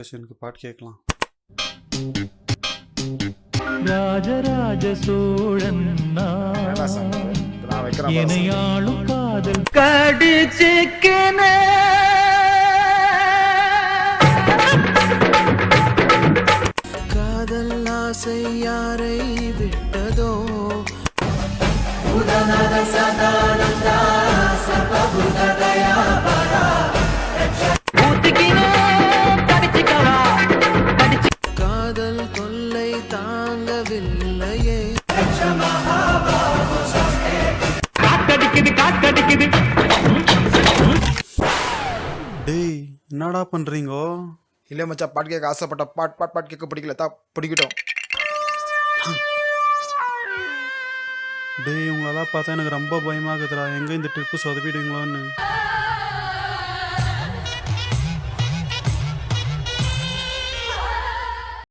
எனக்கு பாட்டு கேட்கலாம். ராஜராஜ சோழன் என்னடா song இது? நான் வைக்கிறேன் பாரு song. எனையாளும் காதல் கடிச்சிக்கன காதல் ஆசை யாரை விட்டதோ காதல் தொல்லை தாங்கவில்லையே காத்தடிக்குது டேய் என்னடா பண்றீங்கோ? இல்ல மச்சான், பாட்டு கேட்க ஆசைப்பட்ட பாட்டு கேட்க பிடிக்கல, பிடிக்கட்டும். டேய் உங்களெல்லாம் பார்த்தா எனக்கு ரொம்ப பயமாகுதுடா. எங்க இந்த ட்ரிப்பு சொதப்பிடுவீங்களோன்னு.